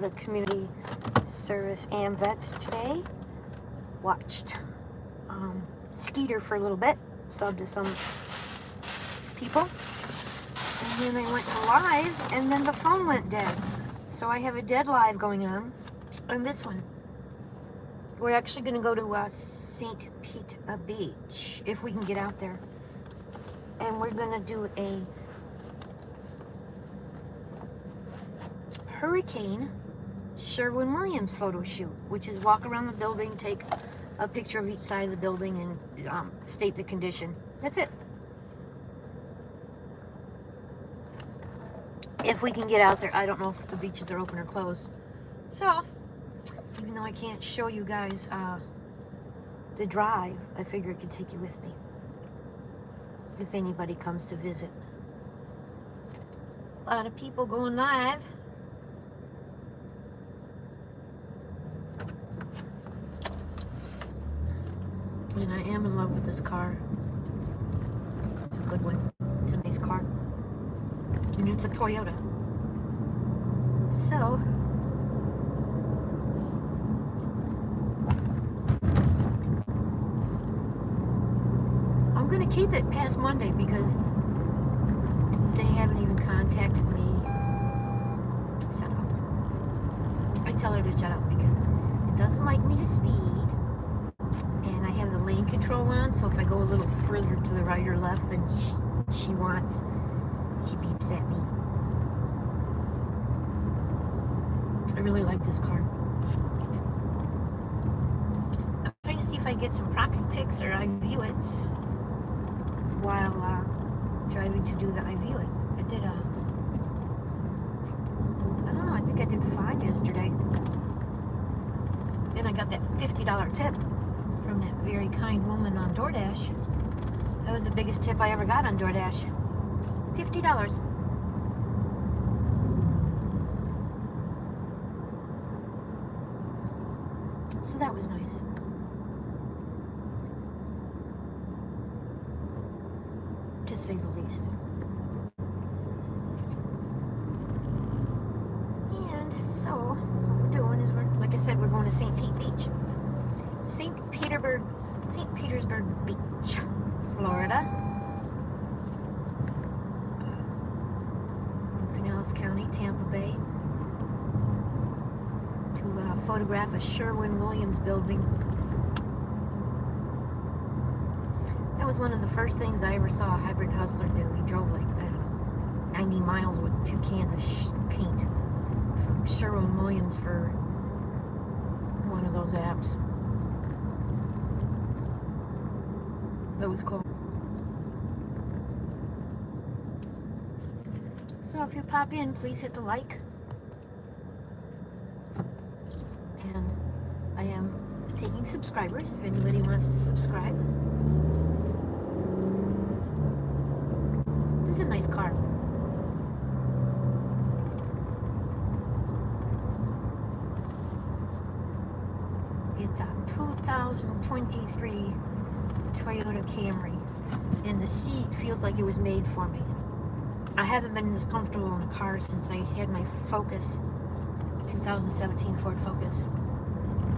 the community service AMVETS today. Watched Skeeter for a little bit, subbed to some people, and then I went to live, and then the phone went dead. So I have a dead live going on this one. We're actually going to go to St. Pete Beach, if we can get out there. And we're going to do a Hurricane Sherwin-Williams photo shoot, which is walk around the building, take a picture of each side of the building, and state the condition. That's it. If we can get out there. I don't know if the beaches are open or closed. So, even though I can't show you guys the drive, I figure I could take you with me if anybody comes to visit. A lot of people going live. And I am in love with this car. It's a good one. It's a nice car. And it's a Toyota. So, I'm going to keep it past Monday because they haven't even contacted me. Shut up. I tell her to shut up because it doesn't like me to speed. And I have the lane control on, so if I go a little further to the right or left than she wants, she beeps at me. I really like this car. I'm trying to see if I get some proxy pics or I view it while driving to do the I view it. I did I don't know, I think I did 5 yesterday. Then I got that $50 tip from that very kind woman on DoorDash. That was the biggest tip I ever got on DoorDash. $50. So that was nice. To say the least. And so, what we're doing is, like I said, we're going to St. Pete Beach. St. Petersburg Beach, Florida. In Pinellas County, Tampa Bay. To photograph a Sherwin-Williams building. That was one of the first things I ever saw a hybrid hustler do. He drove like 90 miles with 2 cans of paint from Sherwin-Williams for one of those apps. That was cool. So if you pop in, please hit the like. And I am taking subscribers if anybody wants to subscribe. This is a nice car. It's a 2023 Toyota Camry, and the seat feels like it was made for me. I haven't been this comfortable in a car since I had my Focus, 2017 Ford Focus,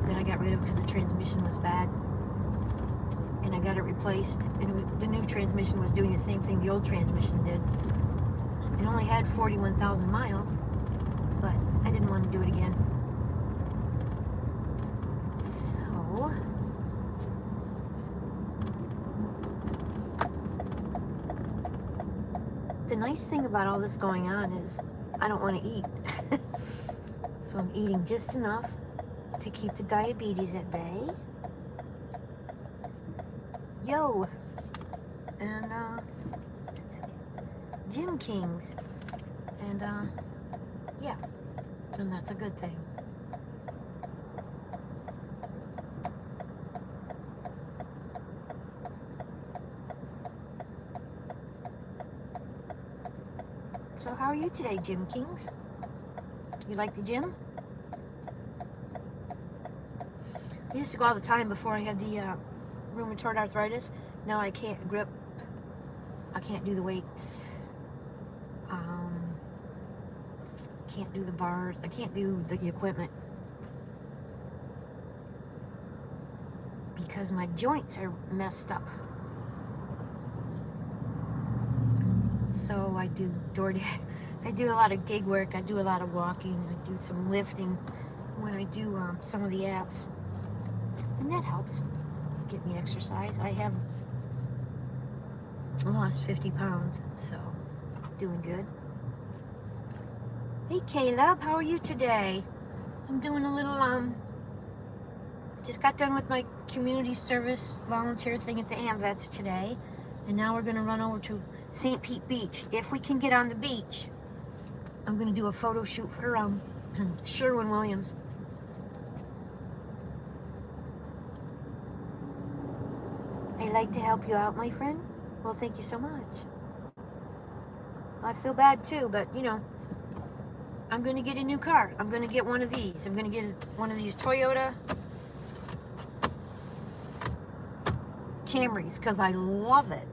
that I got rid of because the transmission was bad, and I got it replaced, and the new transmission was doing the same thing the old transmission did. It only had 41,000 miles, but I didn't want to do it again. So the nice thing about all this going on is I don't want to eat. So I'm eating just enough to keep the diabetes at bay. Yo! And, Gym Kings. And, yeah. And that's a good thing. So how are you today, Gym Kings? You like the gym? I used to go all the time before I had the rheumatoid arthritis. Now I can't grip. I can't do the weights. can't do the bars. I can't do the equipment because my joints are messed up. So I do DoorDash. I do a lot of gig work. I do a lot of walking. I do some lifting when I do some of the apps. And that helps get me exercise. I have lost 50 pounds, so doing good. Hey Caleb, how are you today? I'm doing a little, just got done with my community service volunteer thing at the AMVETS today. And now we're gonna run over to St. Pete Beach. If we can get on the beach, I'm gonna do a photo shoot for Sherwin-Williams. I'd like to help you out, my friend. Well, thank you so much. I feel bad too, but you know, I'm gonna get a new car. I'm gonna get one of these. I'm gonna get one of these Toyota Camrys because I love it.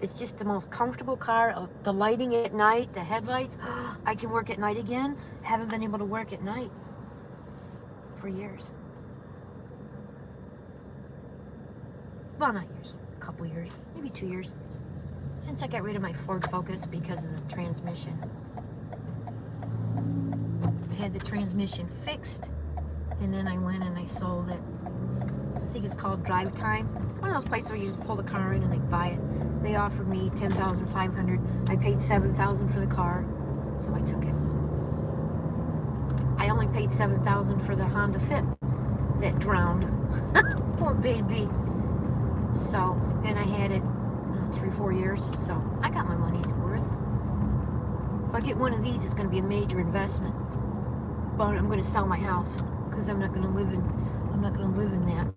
It's just the most comfortable car. The lighting at night, the headlights. I can work at night again. Haven't been able to work at night for years. Well, not years. A couple years. Maybe 2 years. Since I got rid of my Ford Focus because of the transmission. I had the transmission fixed. And then I went and I sold it. I think it's called Drive Time. One of those places where you just pull the car in and they buy it. They offered me $10,500. I paid $7,000 for the car, so I took it. I only paid $7,000 for the Honda Fit that drowned. Poor baby. So, and I had it 3-4 years, so I got my money's worth. If I get one of these, it's going to be a major investment. But I'm going to sell my house because I'm not going to live in that.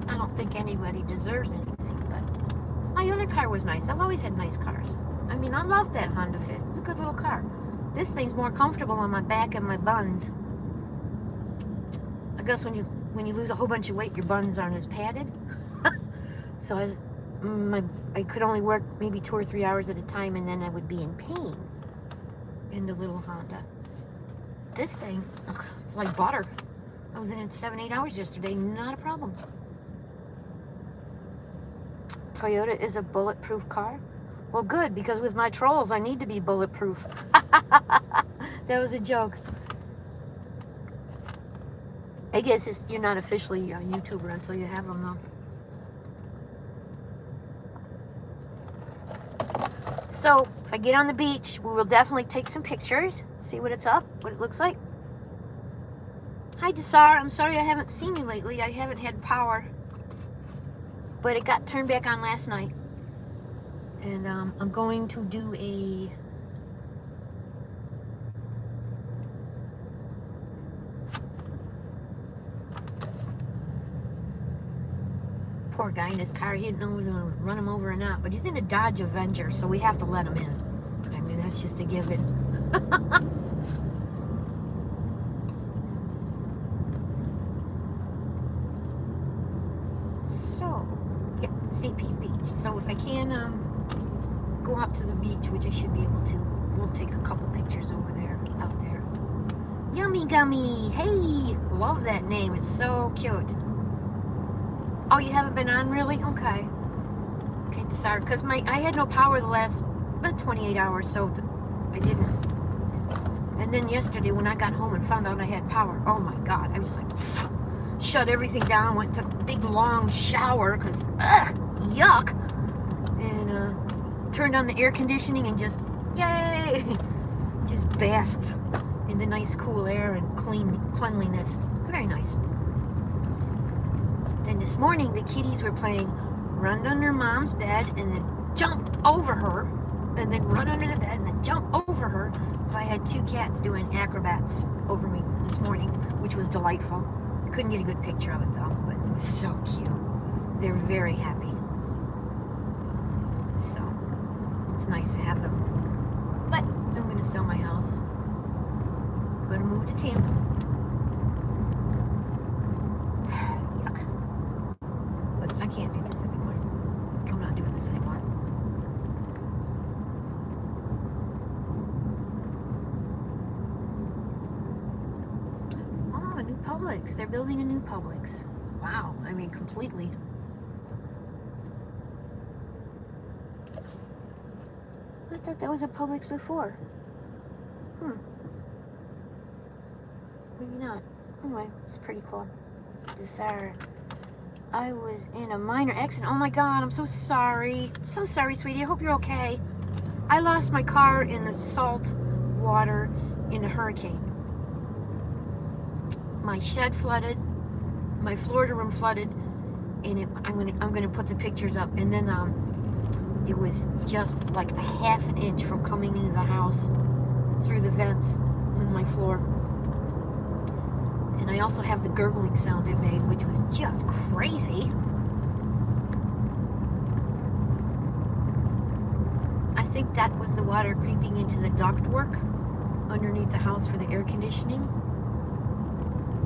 I don't think anybody deserves anything, but my other car was nice. I've always had nice cars. I mean, I love that Honda Fit. It's a good little car. This thing's more comfortable on my back and my buns. I guess when you lose a whole bunch of weight, your buns aren't as padded. So I could only work maybe 2 or 3 hours at a time, and then I would be in pain in the little Honda. This thing, it's like butter. I was in it 7-8 hours yesterday, not a problem. Toyota is a bulletproof car? Well, good, because with my trolls, I need to be bulletproof. That was a joke. I guess you're not officially a YouTuber until you have them, though. So, if I get on the beach, we will definitely take some pictures, see what it's up, what it looks like. Hi, Desar. I'm sorry I haven't seen you lately. I haven't had power. But it got turned back on last night. And I'm going to do a... Poor guy in his car. He didn't know he was going to run him over or not. But he's in a Dodge Avenger, so we have to let him in. I mean, that's just a given. So, yeah, St. Pete Beach. So if I can go up to the beach, which I should be able to, we'll take a couple pictures over there, out there. Yummy Gummy. Hey, love that name. It's so cute. Oh, you haven't been on, really? Okay. Okay, sorry, because I had no power the last about 28 hours, so I didn't. And then yesterday when I got home and found out I had power, oh my God, I was like, shut everything down, went and took a big long shower, because, yuck. And turned on the air conditioning and just, yay, just basked in the nice cool air and cleanliness. Very nice. Then this morning, the kitties were playing run under mom's bed and then jump over her, and then run under the bed and then jump over her. So I had 2 cats doing acrobats over me this morning, which was delightful. Couldn't get a good picture of it though, but it was so cute. They're very happy. So it's nice to have them. But I'm going to sell my house. I'm going to move to Tampa. I can't do this anymore. I'm not doing this anymore. Publix. They're building a new Publix. Wow, I mean, completely. I thought that was a Publix before. Maybe not. Anyway, it's pretty cool. I was in a minor accident. Oh my God, I'm so sorry. So sorry, sweetie. I hope you're okay. I lost my car in the salt water in a hurricane. My shed flooded. My Florida room flooded. And I'm gonna put the pictures up. And then it was just like a half an inch from coming into the house through the vents in my floor. And I also have the gurgling sound it made, which was just crazy. I think that was the water creeping into the ductwork underneath the house for the air conditioning.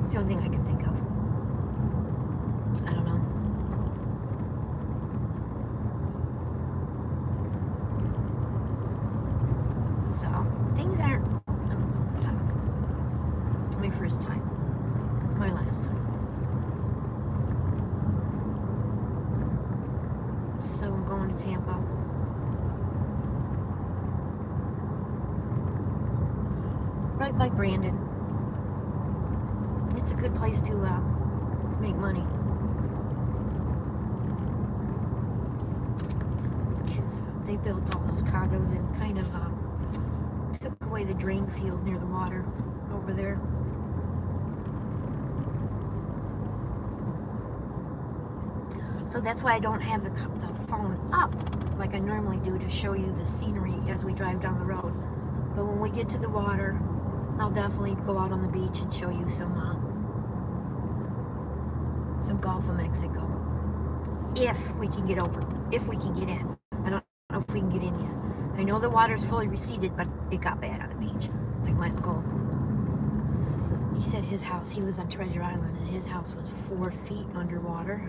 It's the only thing I can think of. I don't know. So, things aren't, I don't know. My first time. My last time. So I'm going to Tampa. Right by Brandon. It's a good place to make money. They built all those condos and kind of took away the drain field near the water over there. So that's why I don't have the phone up like I normally do to show you the scenery as we drive down the road. But when we get to the water, I'll definitely go out on the beach and show you some Gulf of Mexico. If we can get over, if we can get in. I don't know if we can get in yet. I know the water's fully receded, but it got bad on the beach. Like my uncle, he said his house, he lives on Treasure Island, and his house was 4 feet underwater.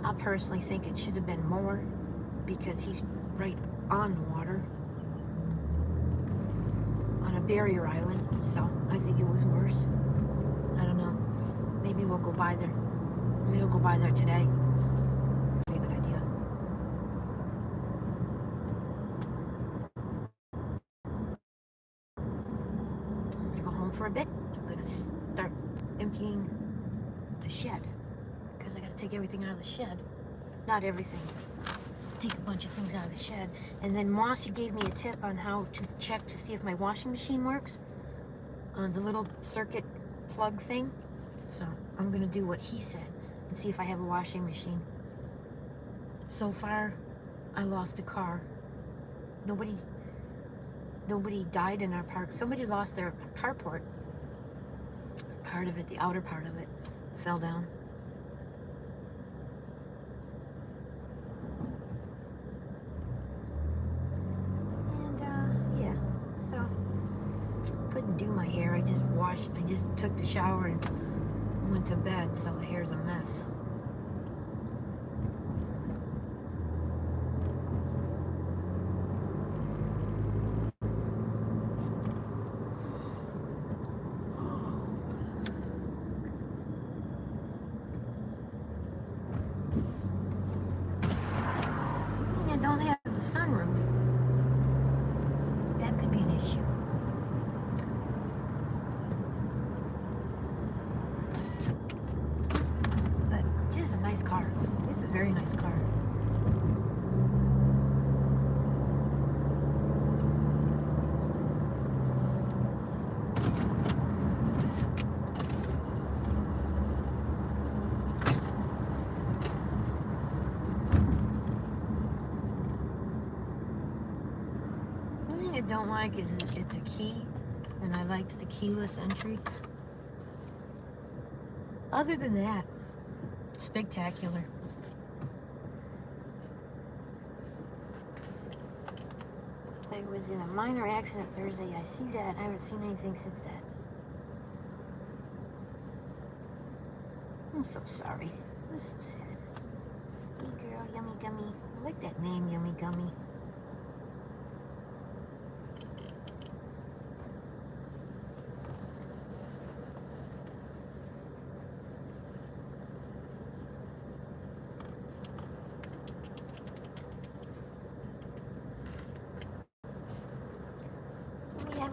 I personally think it should have been more because he's right on the water on a barrier island, so I think it was worse. I don't know. Maybe we'll go by there. Maybe we'll go by there today. Be a good idea. I'm gonna go home for a bit. I'm gonna start emptying the shed because I gotta take everything out of the shed. Not everything. Take a bunch of things out of the shed. And then Mossy gave me a tip on how to check to see if my washing machine works on the little circuit plug thing. So I'm gonna do what he said and see if I have a washing machine. So far, I lost a car. Nobody died in our park. Somebody lost their carport. Part of it, the outer part of it, fell down. Couldn't do my hair. I just took the shower and went to bed, so the hair's a mess. I don't have the sunroof. That could be an issue. Nice car. It's a very nice car. One thing I don't like is it's a key, and I liked the keyless entry. Other than that, spectacular. I was in a minor accident Thursday. I see that. I haven't seen anything since that. I'm so sorry. I'm so sad. Hey girl, Yummy Gummy. I like that name, Yummy Gummy.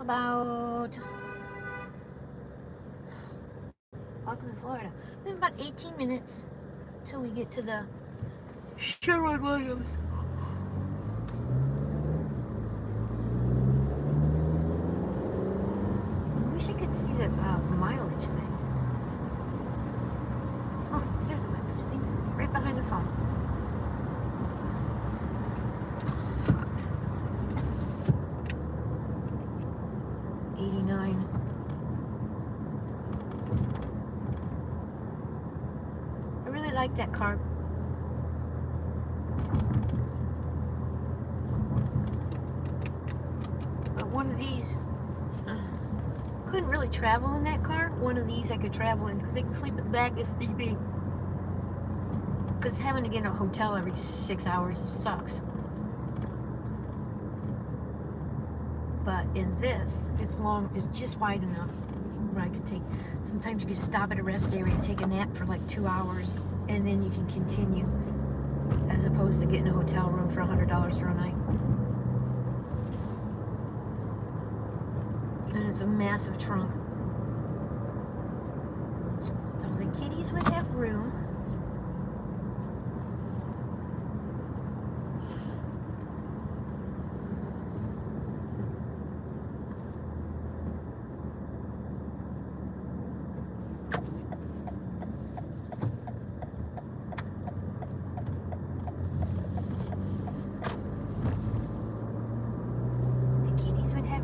about, welcome to Florida. We have about 18 minutes till we get to the Sherwin-Williams. I wish I could see the mileage thing. Oh, there's a mileage thing right behind the phone. 89. I really like that car. But one of these, couldn't really travel in that car. One of these I could travel in because they can sleep at the back if need be. Because having to get in a hotel every 6 hours sucks. But in this, it's long, it's just wide enough where I could take, sometimes you can stop at a rest area and take a nap for like 2 hours and then you can continue, as opposed to getting a hotel room for $100 for a night. And it's a massive trunk. So the kitties would have room.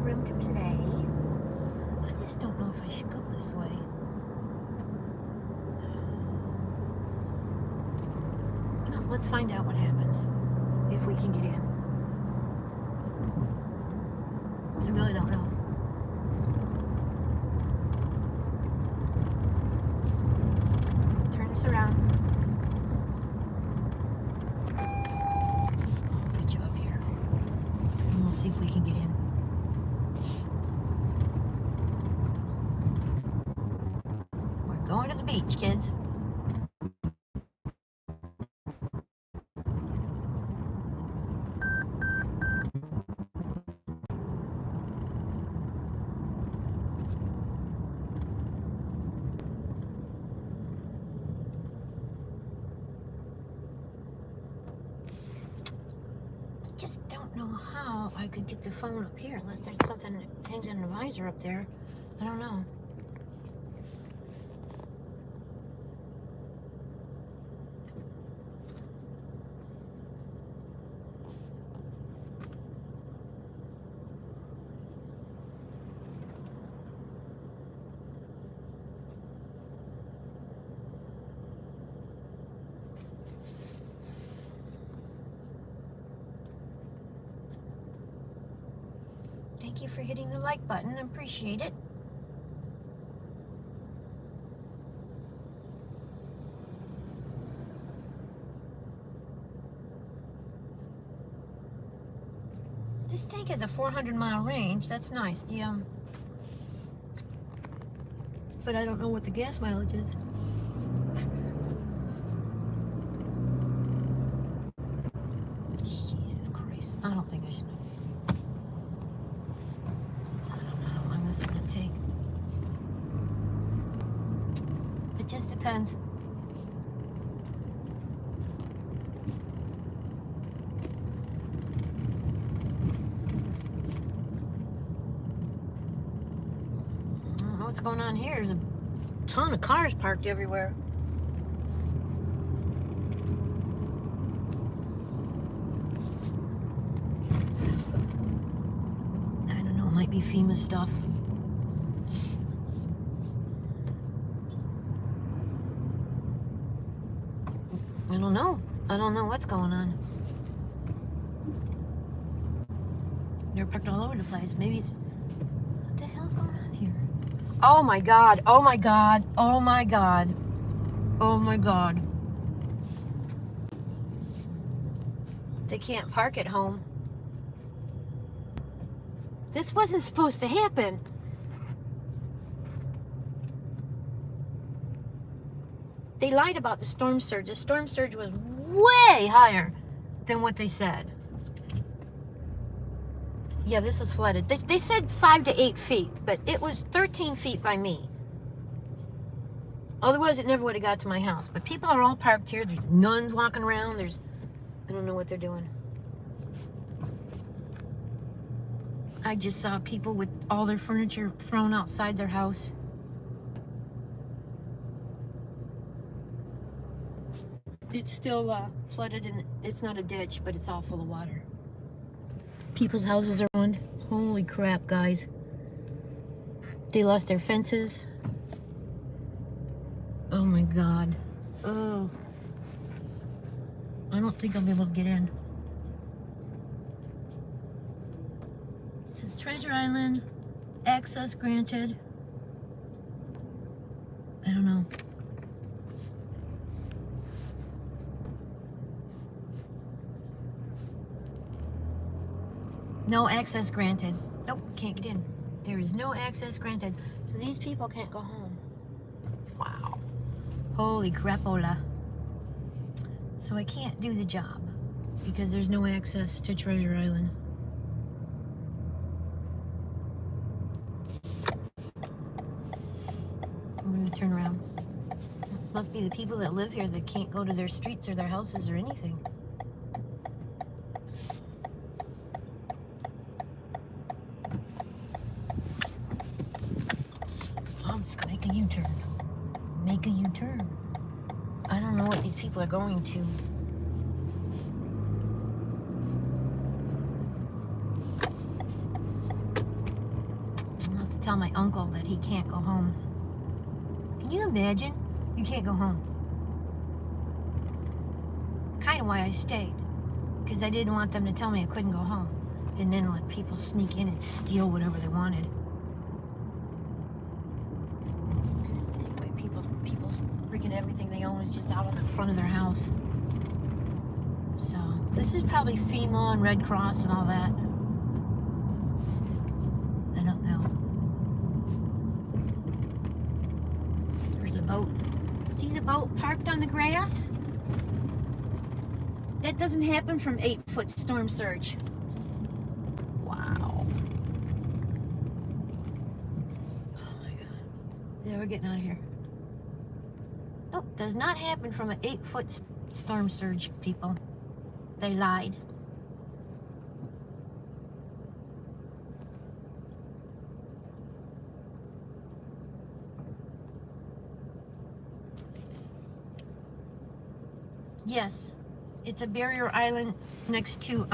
Room to play. I just don't know if I should go this way. No, let's find out what happens if we can get in. I really don't know. Turn this around. Put you up here. And we'll see if we can get in. Going to the beach, kids. I just don't know how I could get the phone up here unless there's something that hangs on the visor up there. I don't know. Thank you for hitting the like button. I appreciate it. This tank has a 400-mile range. That's nice. But I don't know what the gas mileage is. Jesus Christ. I don't think I should. Gonna take. It just depends. I don't know what's going on here. There's a ton of cars parked everywhere. I don't know, it might be FEMA stuff. I don't know. I don't know what's going on. They're parked all over the place. Maybe it's... What the hell's going on here? Oh my God. Oh my God. Oh my God. Oh my God. They can't park at home. This wasn't supposed to happen. They lied about the storm surge. The storm surge was way higher than what they said. Yeah, this was flooded. They said 5 to 8 feet, but it was 13 feet by me. Otherwise, it never would have got to my house. But people are all parked here. There's nuns walking around. I don't know what they're doing. I just saw people with all their furniture thrown outside their house. It's still flooded, and it's not a ditch, but it's all full of water. People's houses are ruined. Holy crap, guys. They lost their fences. Oh my God. Oh. I don't think I'll be able to get in. It says Treasure Island, access granted. I don't know. No access granted. Nope, can't get in. There is no access granted. So these people can't go home. Wow. Holy crapola. So I can't do the job because there's no access to Treasure Island. I'm going to turn around. Must be the people that live here that can't go to their streets or their houses or anything. I'm just going to make a U-turn. Make a U-turn. I don't know what these people are going to. I'll have to tell my uncle that he can't go home. Can you imagine? You can't go home. Kind of why I stayed. Because I didn't want them to tell me I couldn't go home. And then let people sneak in and steal whatever they wanted. Anyway, people freaking everything they own is just out on the front of their house. So, this is probably FEMA and Red Cross and all that. I don't know. There's a boat. See the boat parked on the grass? That doesn't happen from 8-foot storm surge. Wow. Oh my God. Yeah, we're getting out of here. Nope, does not happen from an 8-foot storm surge, people. They lied. Yes, it's a barrier island next to,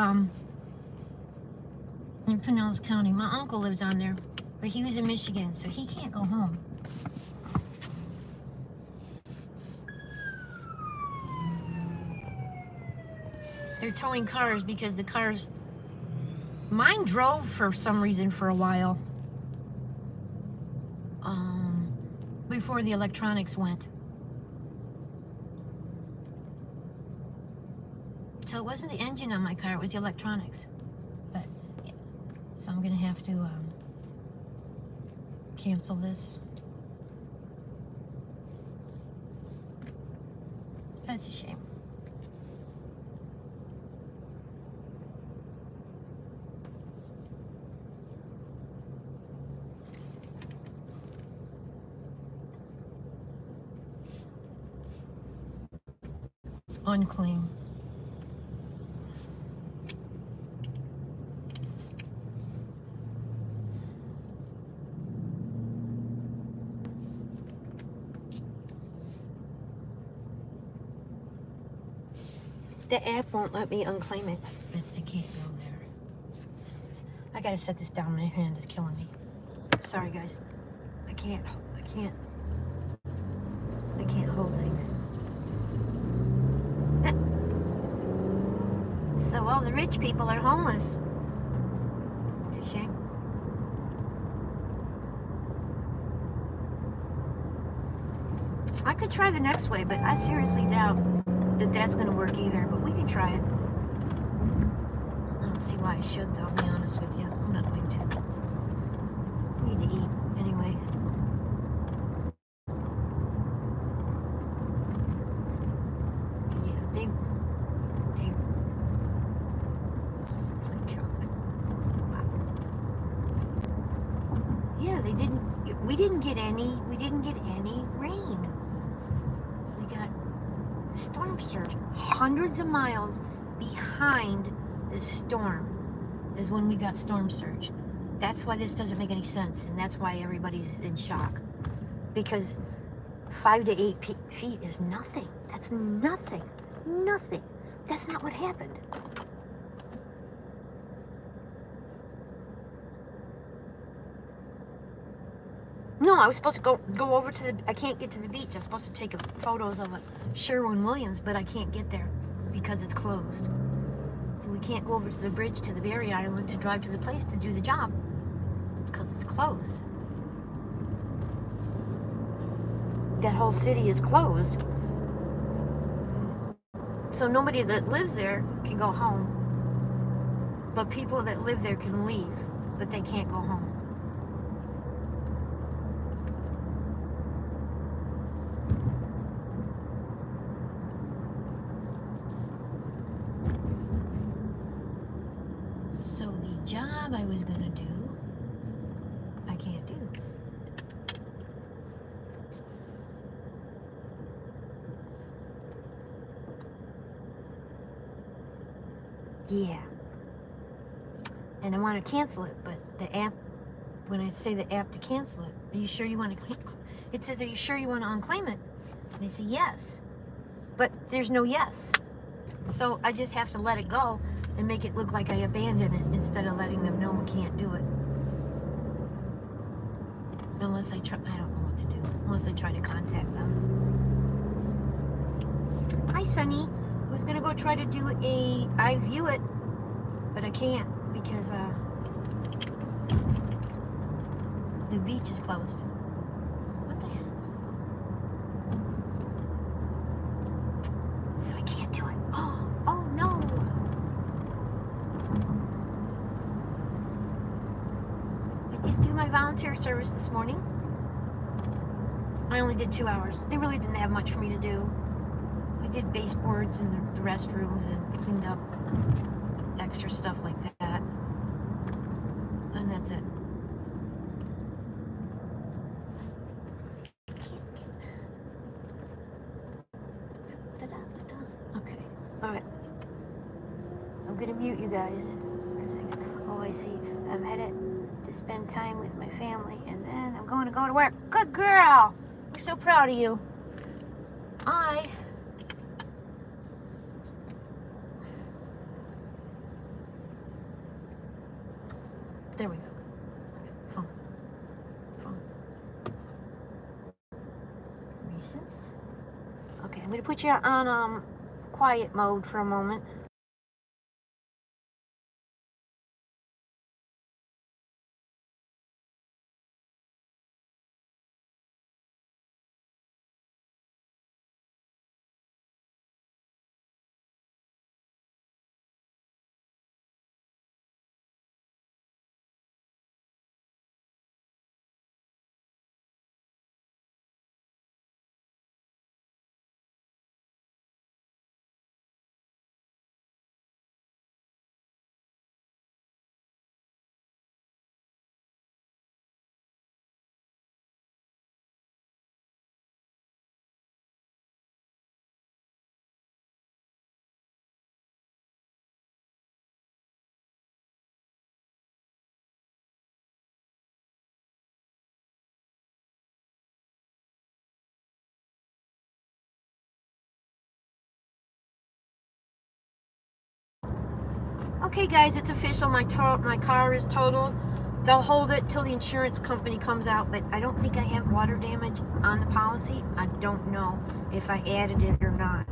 in Pinellas County. My uncle lives on there, but he was in Michigan, so he can't go home. They're towing cars because the cars... Mine drove for some reason for a while. Before the electronics went. So it wasn't the engine on my car, it was the electronics. But, yeah. So I'm gonna have to, cancel this. That's a shame. Unclean. The app won't let me unclaim it. I can't go there. I gotta set this down. My hand is killing me. Sorry, guys. I can't hold things. So all the rich people are homeless. It's a shame. I could try the next way, but I seriously doubt that that's going to work either, but we can try it. I don't see why I should, though, I'll be honest with you. I'm not going to. I need to eat anyway. Yeah, they oh my God. Wow. we didn't get any rain. We got storm surge. Hundreds of miles behind the storm is when we got storm surge. That's why this doesn't make any sense, and that's why everybody's in shock. Because 5 to 8 feet is nothing. That's nothing. Nothing. That's not what happened. No, I was supposed to go over to the, I can't get to the beach. I was supposed to take photos of Sherwin-Williams, but I can't get there because it's closed. So we can't go over to the bridge to the Berry Island to drive to the place to do the job because it's closed. That whole city is closed. So nobody that lives there can go home. But people that live there can leave, but they can't go home. So the job I was gonna do, I can't do. Yeah. And I want to cancel it, but the app, when I say the app to cancel it, are you sure you want to, it says, are you sure you want to unclaim it? And I say, yes. But there's no yes. So I just have to let it go and make it look like I abandoned it instead of letting them know I can't do it. Unless I try, I don't know what to do. Unless I try to contact them. Hi, Sunny. I was gonna go try to do I view it, but I can't because the beach is closed. What the heck? So I can't do it. Oh no. I did do my volunteer service this morning. I only did 2 hours. They really didn't have much for me to do. I did baseboards in the restrooms and cleaned up extra stuff like that. And that's it. Okay. Alright. I'm going to mute you guys for a second. Oh, I see. I'm headed to spend time with my family, and then I'm going to go to work. Good girl! We're so proud of you. There we go. Okay. Phone. Reasons. Okay, I'm going to put you on quiet mode for a moment. Okay, guys, it's official. My car is totaled. They'll hold it till the insurance company comes out, but I don't think I have water damage on the policy. I don't know if I added it or not.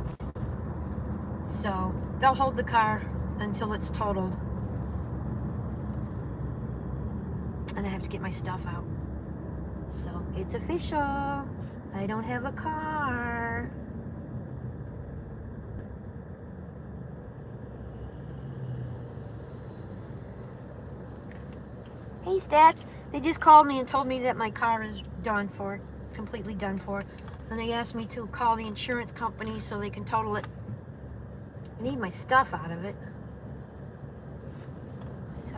So they'll hold the car until it's totaled. And I have to get my stuff out. So it's official. I don't have a car. Hey, Stats. They just called me and told me that my car is done for, completely done for. And they asked me to call the insurance company so they can total it. I need my stuff out of it. So,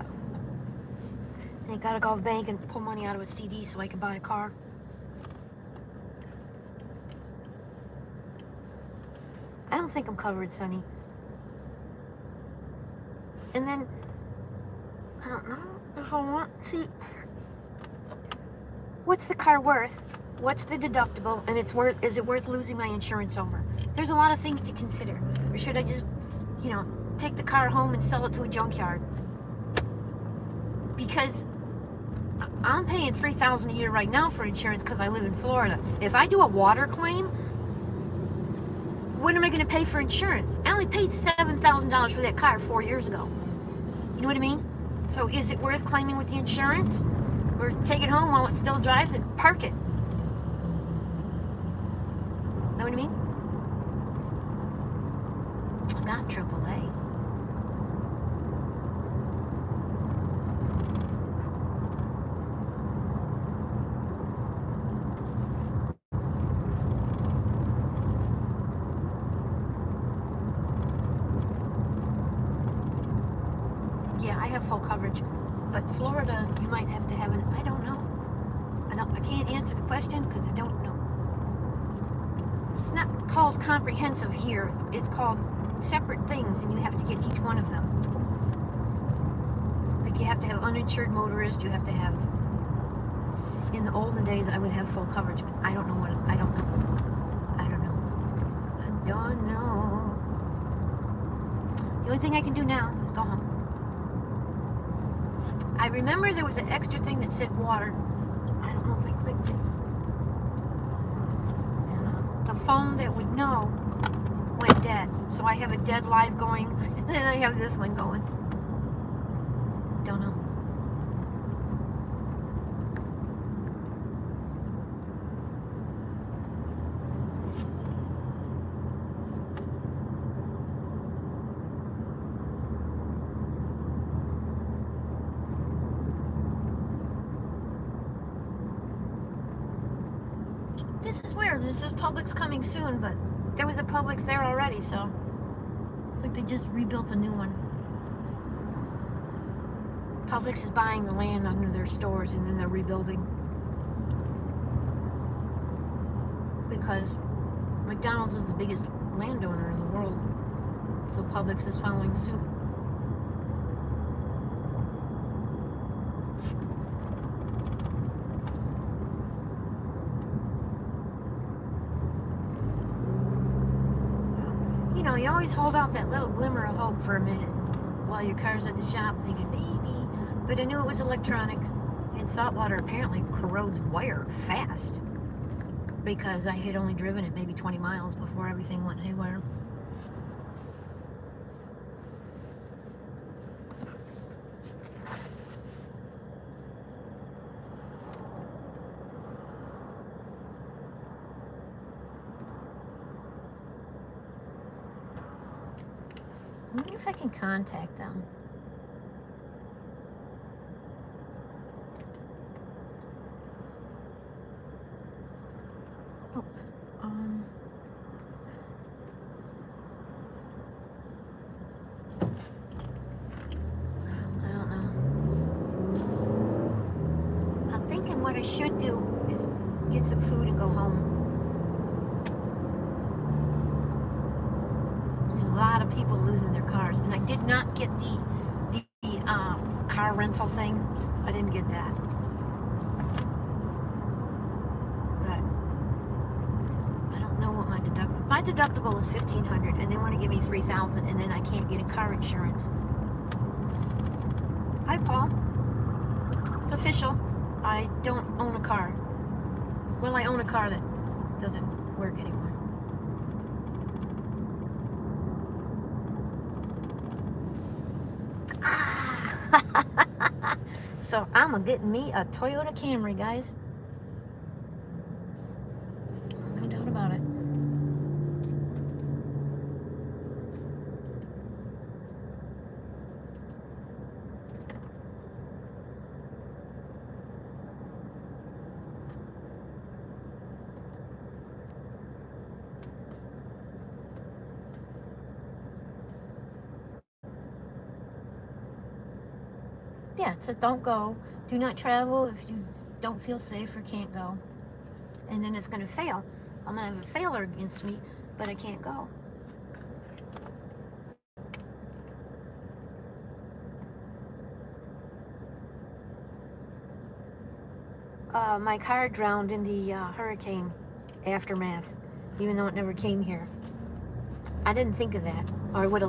I gotta go to the bank and pull money out of a CD so I can buy a car. I don't think I'm covered, Sonny. And then, I don't know if I want, see, what's the car worth? What's the deductible? And is it worth losing my insurance over? There's a lot of things to consider. Or should I just, take the car home and sell it to a junkyard? Because I'm paying $3,000 a year right now for insurance because I live in Florida. If I do a water claim, when am I going to pay for insurance? I only paid $7,000 for that car 4 years ago. You know what I mean? So is it worth claiming with the insurance? Or take it home while it still drives and park it? Know what I mean? I got AAA. Yeah, I have full coverage. But Florida, you might have to have an, I don't know. I can't answer the question because I don't know. It's not called comprehensive here. It's called separate things, and you have to get each one of them. Like you have to have uninsured motorist. You have to have. In the olden days, I would have full coverage, but I don't know what. I don't know. I don't know. The only thing I can do now is go home. I remember there was an extra thing that said water. I don't know if I clicked it. And the phone that would know went dead. So I have a dead live going, and then I have this one going. Don't know. This is weird. This is Publix coming soon, but there was a Publix there already, so I think they just rebuilt a new one. Publix is buying the land under their stores, and then they're rebuilding. Because McDonald's is the biggest landowner in the world, so Publix is following suit. You always hold out that little glimmer of hope for a minute while your car's at the shop thinking, maybe. But I knew it was electronic, and saltwater apparently corrodes wire fast because I had only driven it maybe 20 miles before everything went haywire. I wonder if I can contact them. Oh, I don't know. I'm thinking what I should do is get some food and go home. There's a lot of people losing their cars, and I did not get the car rental thing. I didn't get that. But I don't know what my deductible was $1,500, and they want to give me $3,000, and then I can't get a car insurance. Hi, Paul. It's official. I don't own a car. Well, I own a car that doesn't work anymore. So I'm getting me a Toyota Camry, guys. No doubt about it. Yeah, it says don't go. Do not travel if you don't feel safe or can't go. And then it's going to fail. I'm going to have a failure against me, but I can't go. My car drowned in the hurricane aftermath, even though it never came here. I didn't think of that, or I would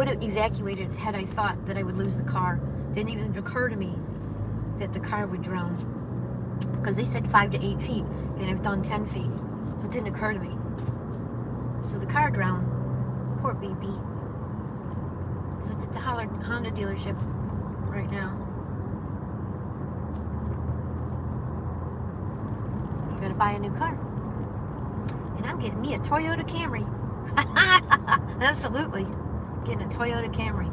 have evacuated had I thought that I would lose the car. Didn't even occur to me that the car would drown, because they said 5 to 8 feet, and I've done 10 feet, so it didn't occur to me. So the car drowned. Poor baby. So it's at the Honda dealership right now. I'm gonna buy a new car, and I'm getting me a Toyota Camry. Absolutely, getting a Toyota Camry.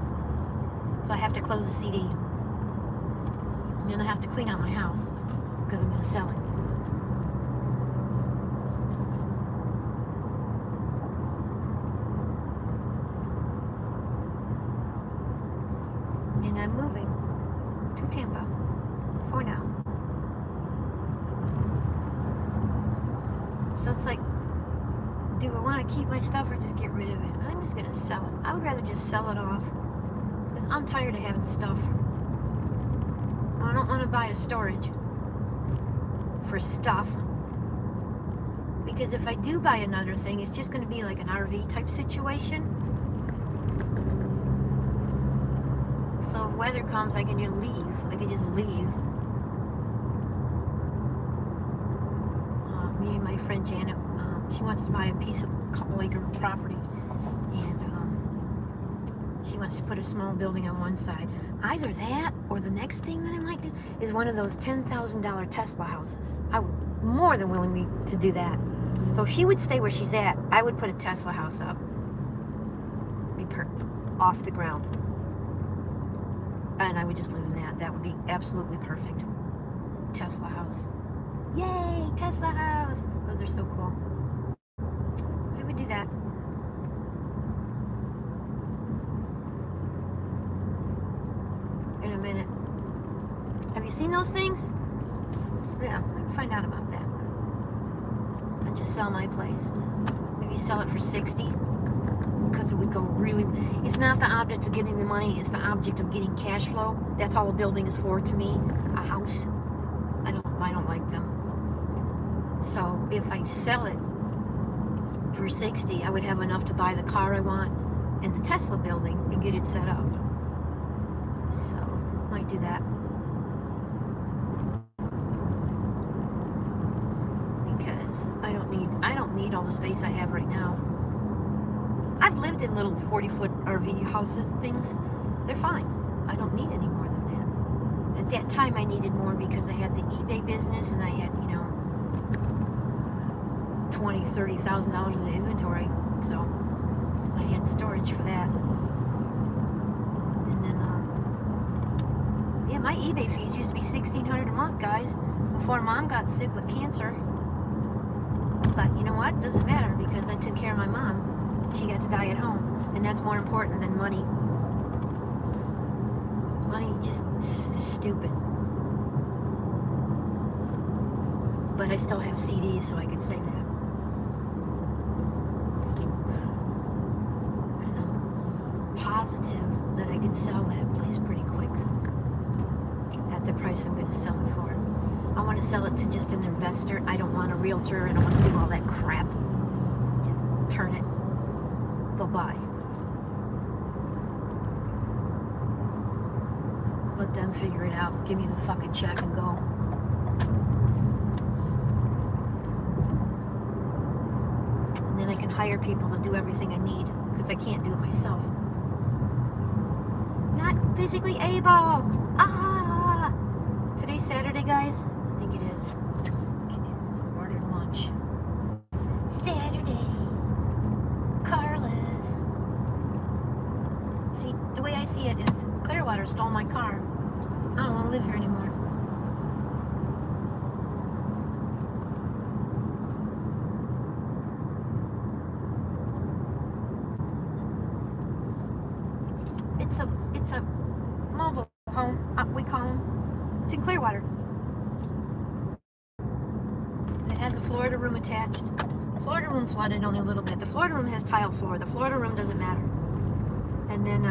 So I have to close the CD, and then I have to clean out my house because I'm gonna sell it. And I'm moving to Tampa for now. So it's like, do I want to keep my stuff or just get rid of it? I think I'm just going to sell it. I would rather just sell it off, because I'm tired of having stuff. I don't want to buy a storage for stuff, because if I do buy another thing, it's just going to be like an RV type situation. So if weather comes, I can just leave. I can just leave. Me and my friend Janet, she wants to buy a couple acre property, and she wants to put a small building on one side. Either that, or the next thing that I might do is one of those $10,000 Tesla houses. I would more than willing to do that. So if she would stay where she's at, I would put a Tesla house up. Be off the ground. And I would just live in that. That would be absolutely perfect. Tesla house. Yay, Tesla house. Those are so cool. I would do that. In a minute. Have you seen those things? Yeah, I can find out about that. I'd just sell my place. Maybe sell it for 60. Because it would go really... It's not the object of getting the money, it's the object of getting cash flow. That's all a building is for to me. A house. I don't like them. So if I sell it for 60, I would have enough to buy the car I want and the Tesla building and get it set up. So might do that. Because I don't need all the space I have right now. I've lived in little 40-foot RV houses and things. They're fine. I don't need any more than that. At that time, I needed more because I had the eBay business and I had, $20,000, $30,000 in the inventory. So I had storage for that. And then, yeah, my eBay fees used to be $1,600 a month, guys, before Mom got sick with cancer. But you know what? Doesn't matter because I took care of my mom. She got to die at home, and that's more important than money. Money just stupid. But I still have CDs, so I can say that. And I'm positive that I can sell that place pretty quick at the price I'm going to sell it for. I want to sell it to just an investor. I don't want a realtor. I don't want to do all that crap. Just turn it. Go buy. Let them figure it out. Give me the fucking check and go. And then I can hire people to do everything I need because I can't do it myself. Not physically able. Ah! Today's Saturday, guys? I think it is. Okay, so I ordered lunch. Saturday. Carlos. See, the way I see it is Clearwater stole my car. I don't want to live here anymore. It's a mobile home, we call them. It's in Clearwater. It has a Florida room attached. The Florida room flooded only a little bit. The Florida room has tile floor. The Florida room doesn't matter. And then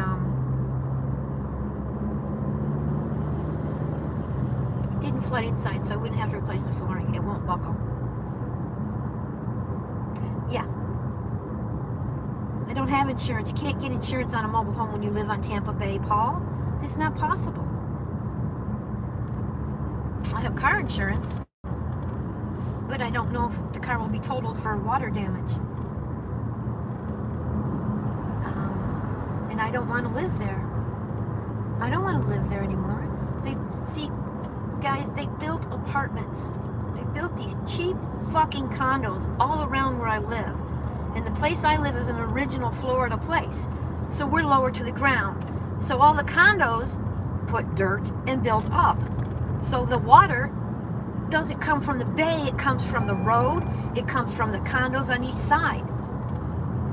it didn't flood inside, so I wouldn't have to replace the flooring. It won't buckle. Yeah. I don't have insurance. You can't get insurance on a mobile home when you live on Tampa Bay, Paul. It's not possible. I have car insurance, but I don't know if the car will be totaled for water damage. And I don't want to live there. I don't want to live there anymore. Guys, they built apartments. They built these cheap fucking condos all around where I live. And the place I live is an original Florida place. So we're lower to the ground. So all the condos put dirt and built up. So the water doesn't come from the bay, it comes from the road, it comes from the condos on each side.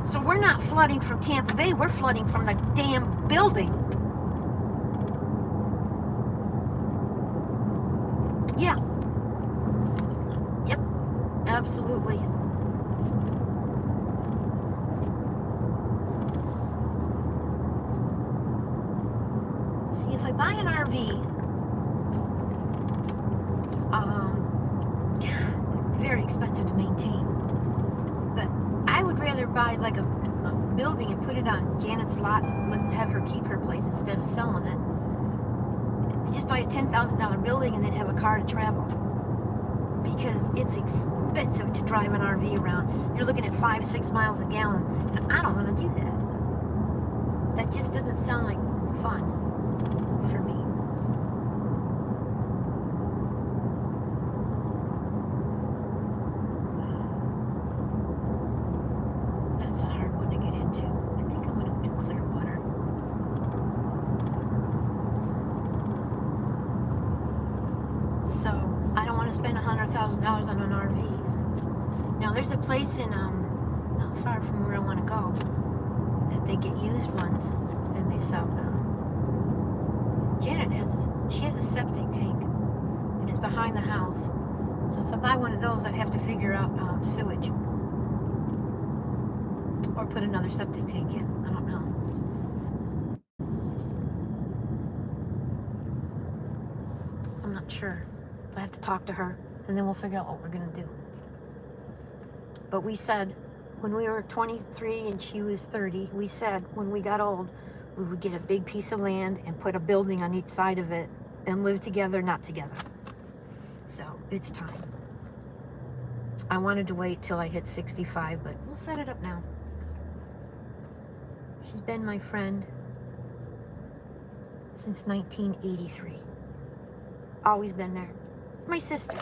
So we're not flooding from Tampa Bay, we're flooding from the damn building. Yeah. Yep. Absolutely. See, if I buy an RV, very expensive to maintain. But I would rather buy like a building and put it on Janet's lot and have her keep her place instead of selling it. Just buy a $10,000 building and then have a car to travel. Because it's expensive to drive an RV around. You're looking at 5-6 miles a gallon. And I don't want to do that. That just doesn't sound like fun for me. That's a hard one to get into. I think I'm going to do Clearwater. So, I don't want to spend $100,000 on an RV. Now, there's a place in, not far from where I want to go, that they get used ones, and they sell them. Janet she has a septic tank, and it's behind the house. So if I buy one of those, I have to figure out sewage. Or put another septic tank in. I don't know. I'm not sure. I have to talk to her, and then we'll figure out what we're going to do. But we said, when we were 23 and she was 30, we said when we got old, we would get a big piece of land and put a building on each side of it and live together, not together. So it's time. I wanted to wait till I hit 65, but we'll set it up now. She's been my friend since 1983. Always been there. My sister.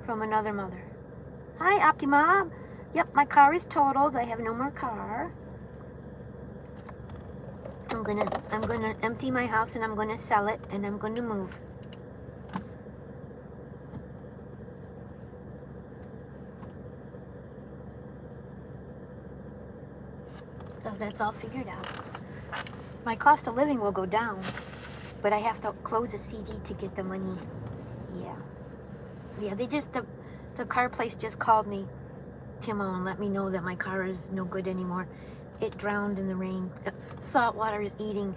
From another mother. Hi, Optima. Yep, my car is totaled. I have no more car. I'm gonna empty my house and I'm gonna sell it and I'm gonna move. So that's all figured out. My cost of living will go down, but I have to close a CD to get the money. Yeah, the car place just called me, Timo, and let me know that my car is no good anymore. It drowned in the rain. Salt water is eating,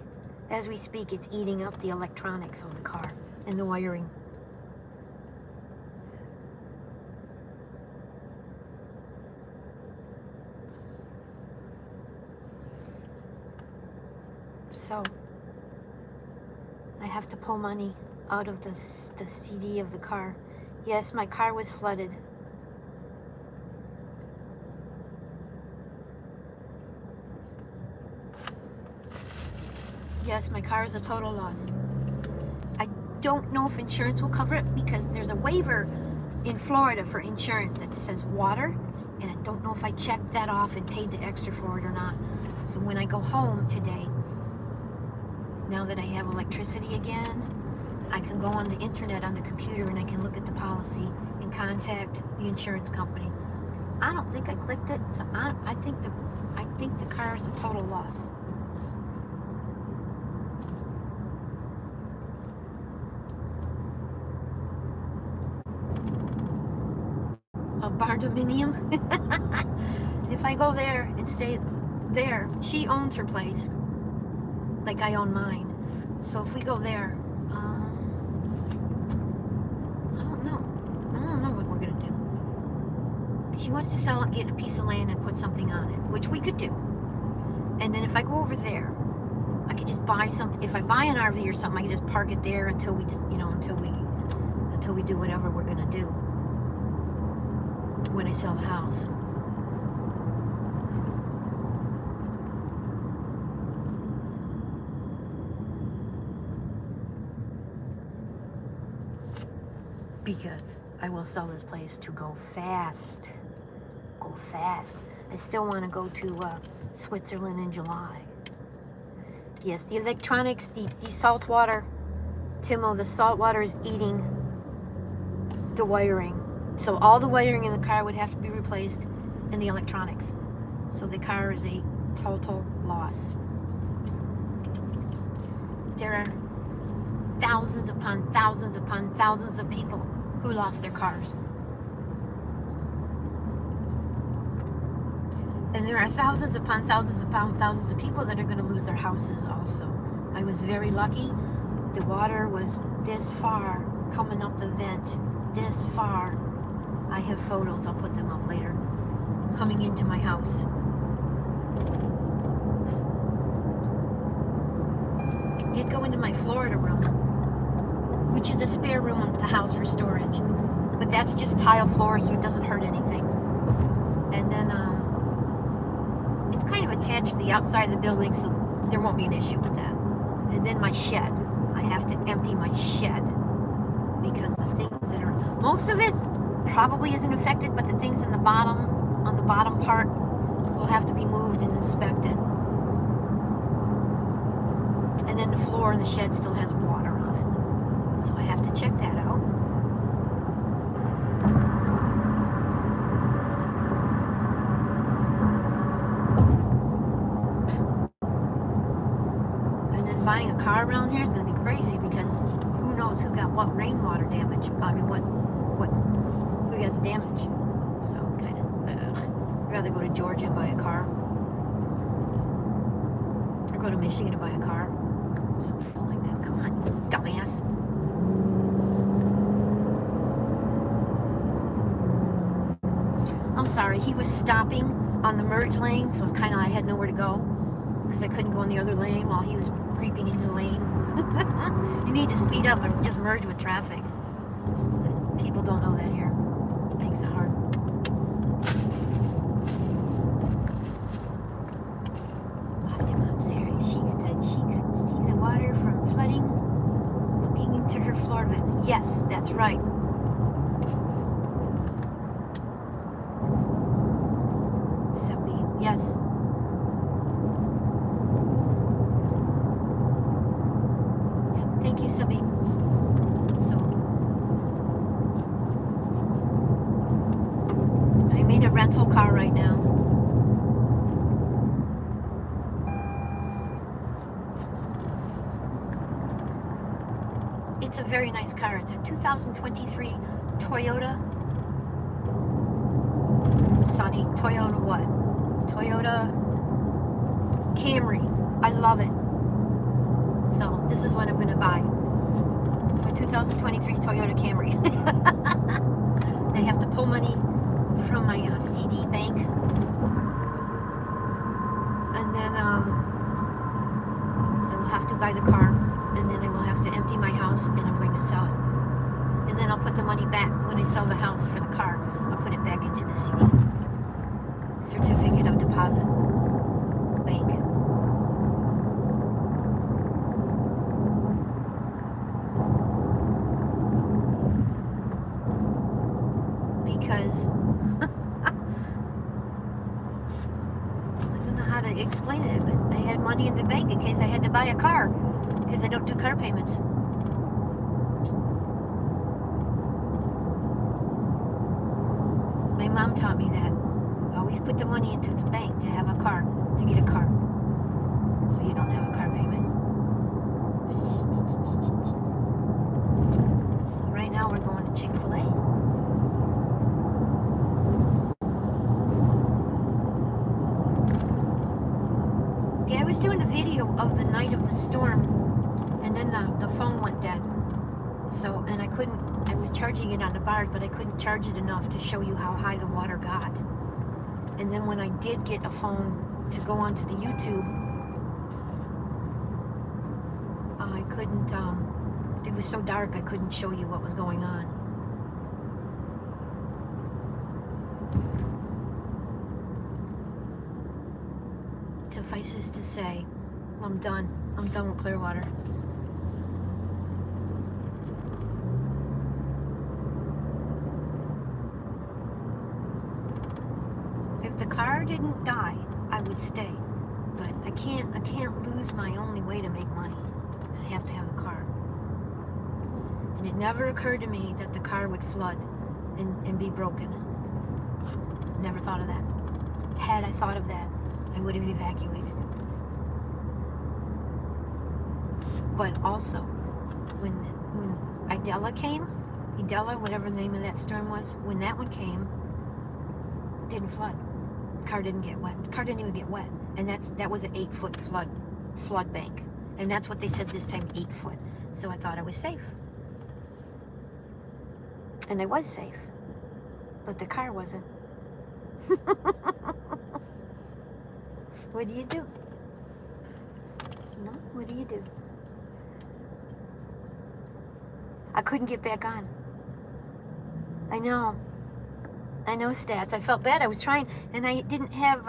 as we speak, it's eating up the electronics of the car and the wiring. So, I have to pull money out of the CD of the car. Yes, my car was flooded. Yes, my car is a total loss. I don't know if insurance will cover it because there's a waiver in Florida for insurance that says water, and I don't know if I checked that off and paid the extra for it or not. So when I go home today, now that I have electricity again, I can go on the internet on the computer and I can look at the policy and contact the insurance company. I don't think I clicked it, so I think the car is a total loss. condominium. If I go there and stay there, she owns her place, like I own mine. So if we go there, I don't know. I don't know what we're gonna do. She wants to sell it, get a piece of land and put something on it, which we could do. And then if I go over there, I could just buy something. If I buy an RV or something, I could just park it there until we just, until we do whatever we're gonna do when I sell the house. Because I will sell this place to go fast. Go fast. I still want to go to Switzerland in July. Yes, the electronics, the salt water, Timo, the salt water is eating the wiring. So all the wiring in the car would have to be replaced, and the electronics. So the car is a total loss. There are thousands upon thousands upon thousands of people who lost their cars. And there are thousands upon thousands upon thousands of people that are going to lose their houses also. I was very lucky. The water was this far coming up the vent, this far. I have photos, I'll put them up later, coming into my house. I did go into my Florida room, which is a spare room under the house for storage. But that's just tile floor, so it doesn't hurt anything. And then it's kind of attached to the outside of the building, so there won't be an issue with that. And then my shed. I have to empty my shed because the things that are, most of it probably isn't affected, but the things in the bottom, on the bottom part, will have to be moved and inspected. And then the floor in the shed still has water on it. So I have to check that out. And then buying a car around here is going to be crazy because who knows who got what rainwater damage. I mean, who got the damage. So it's kind of, I'd rather go to Georgia and buy a car. Or go to Michigan and buy a car. Something like that. Come on, you dumbass. I'm sorry, he was stopping on the merge lane, so it's kind of, I had nowhere to go because I couldn't go in the other lane while he was creeping into the lane. You need to speed up and just merge with traffic. People don't know that here. It makes it hard. She said she could see the water from flooding looking into her floor vents. Yes, that's right. Yes. Yeah, thank you, Sabine. So, I'm in a rental car right now. It's a very nice car. It's a 2023 Toyota. Sunny. Toyota what? Toyota Camry. I love it. So this is what I'm going to buy. A 2023 Toyota Camry. They have to pull money from my CD bank. And then I will have to buy the car. And then I will have to empty my house and I'm going to sell it. And then I'll put the money back when I sell the house for the car. I'll put it back into the CD. Certificate of deposit bank. Because I don't know how to explain it, but I had money in the bank in case I had to buy a car because I don't do car payments. My mom taught me that. Always put the money into the bank to have a car, to get a car. So you don't have a car payment. So right now we're going to Chick-fil-A. was doing a video of the night of the storm, and then the phone went dead. So, and I was charging it on the bars, but I couldn't charge it enough to show you how high the water got. And then when I did get a phone to go onto the YouTube, I couldn't, it was so dark I couldn't show you what was going on. Suffices to say, I'm done. I'm done with Clearwater. If the car didn't die, I would stay. But I can't lose my only way to make money. I have to have the car. And it never occurred to me that the car would flood and be broken. Never thought of that. Had I thought of that, I would have evacuated. But also, when Idella came, whatever the name of that storm was, when that one came, it didn't flood. The car didn't get wet. The car didn't even get wet. And that was an 8-foot flood bank. And that's what they said this time, 8 foot. So I thought I was safe. And I was safe. But the car wasn't. What do you do? No, what do you do? I couldn't get back on. I know, stats. I felt bad. I was trying, and I didn't have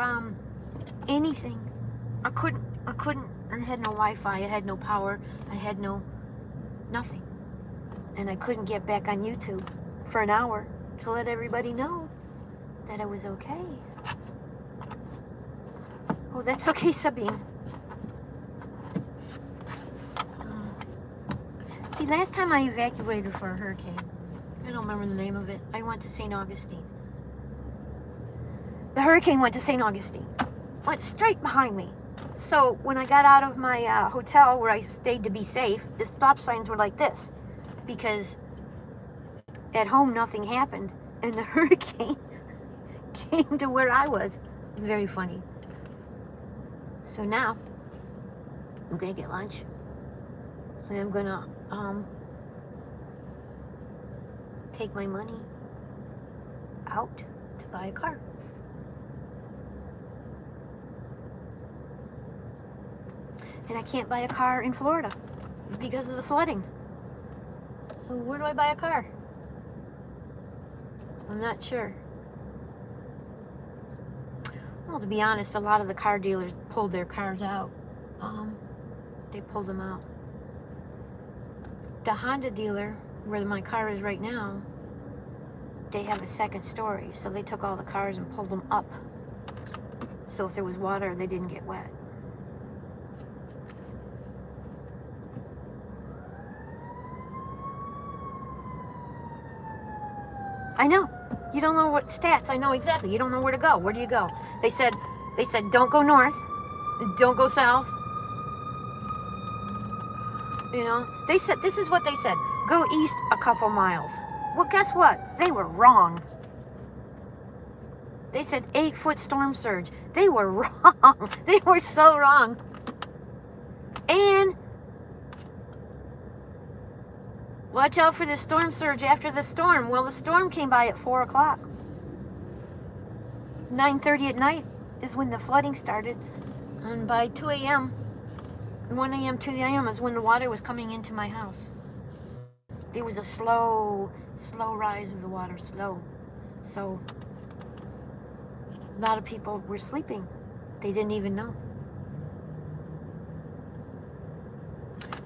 anything. I couldn't. I had no Wi-Fi. I had no power. I had nothing. And I couldn't get back on YouTube for an hour to let everybody know that I was okay. Oh, that's okay, Sabine. See, last time I evacuated for a hurricane, I don't remember the name of it. I went to St. Augustine. The hurricane went to St. Augustine. Went straight behind me. So when I got out of my hotel where I stayed to be safe, the stop signs were like this. Because at home nothing happened. And the hurricane came to where I was. It was very funny. So now, I'm going to get lunch. And I'm going to take my money out to buy a car. And I can't buy a car in Florida because of the flooding. So where do I buy a car? I'm not sure. Well, to be honest, a lot of the car dealers pulled their cars out. They pulled them out. The Honda dealer, where my car is right now, they have a second story, so they took all the cars and pulled them up. So if there was water, they didn't get wet. I know. You don't know what stats. I know exactly. You don't know where to go. Where do you go? They said don't go north, don't go south. You know, they said, this is what they said. Go east a couple miles. Well, guess what? They were wrong. They said 8-foot storm surge. They were wrong. They were so wrong. And watch out for the storm surge after the storm. Well, the storm came by at 4 o'clock. 9:30 at night is when the flooding started. And by 2 a.m., 1 a.m., 2 a.m. is when the water was coming into my house. It was a slow rise of the water, slow. So a lot of people were sleeping. They didn't even know.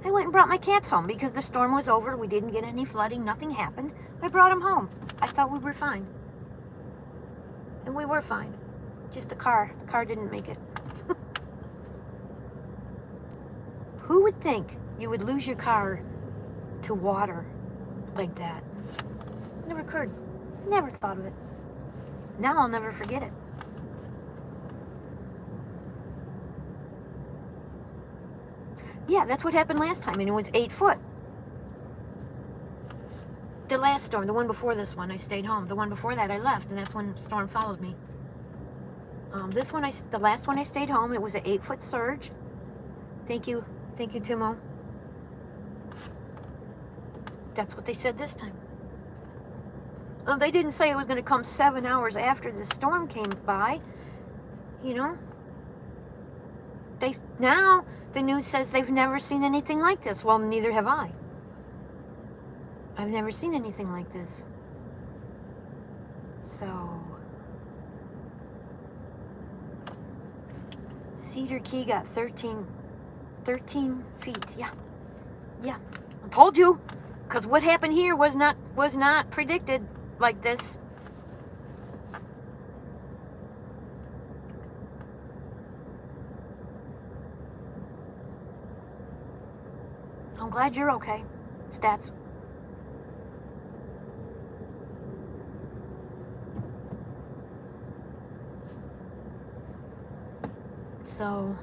I went and brought my cats home because the storm was over. We didn't get any flooding. Nothing happened. I brought them home. I thought we were fine. And we were fine. Just the car. The car didn't make it. Who would think you would lose your car to water like that? Never occurred. Never thought of it. Now I'll never forget it. Yeah, that's what happened last time, and it was 8 foot. The last storm, the one before this one, I stayed home. The one before that, I left, and that's when the storm followed me. The last one I stayed home. It was an 8-foot surge. Thank you. Thank you, Timo. That's what they said this time. Oh, they didn't say it was going to come 7 hours after the storm came by. You know? Now the news says they've never seen anything like this. Well, neither have I. I've never seen anything like this. So, Cedar Key got 13 feet. Yeah. I told you, because what happened here was not predicted like this. I'm glad you're okay, Stats. So,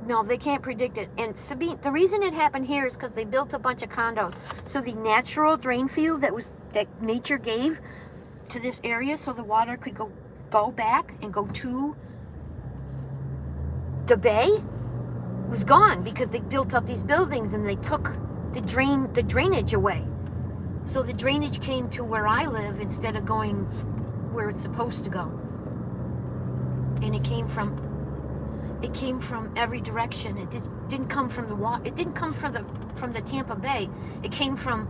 no, they can't predict it. And Sabine, the reason it happened here is because they built a bunch of condos. So the natural drain field that nature gave to this area, so the water could go back and go to the bay, was gone because they built up these buildings and they took the drainage away. So the drainage came to where I live instead of going where it's supposed to go. And it came from every direction. It didn't come from the water. It didn't come from the Tampa Bay. It came from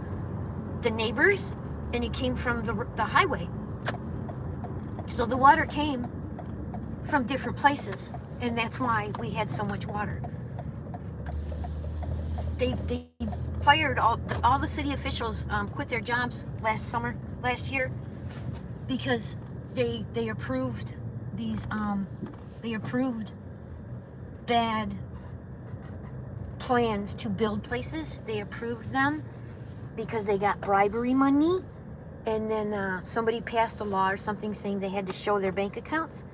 the neighbors, and it came from the highway. So the water came from different places, and that's why we had so much water. They fired all the city officials, quit their jobs last year, because they approved these bad plans to build places. They approved them because they got bribery money, and then somebody passed a law or something saying they had to show their bank accounts.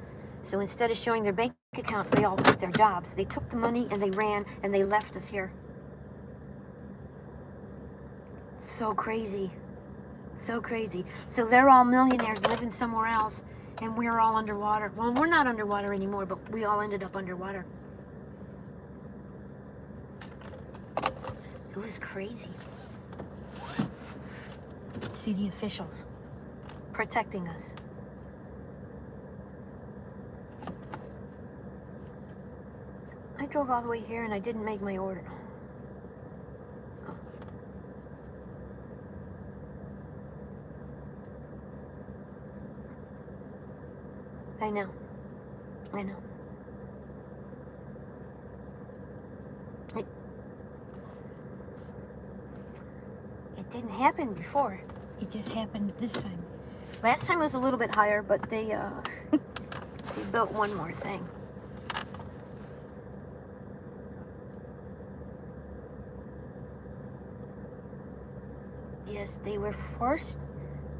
So instead of showing their bank accounts, they all quit their jobs. They took the money and they ran and they left us here. So crazy. So crazy. So they're all millionaires living somewhere else, and we're all underwater. Well, we're not underwater anymore, but we all ended up underwater. It was crazy. City officials protecting us. I drove all the way here and I didn't make my order. Oh. I know. It didn't happen before. It just happened this time. Last time was a little bit higher, but they they built one more thing. Yes, they were forced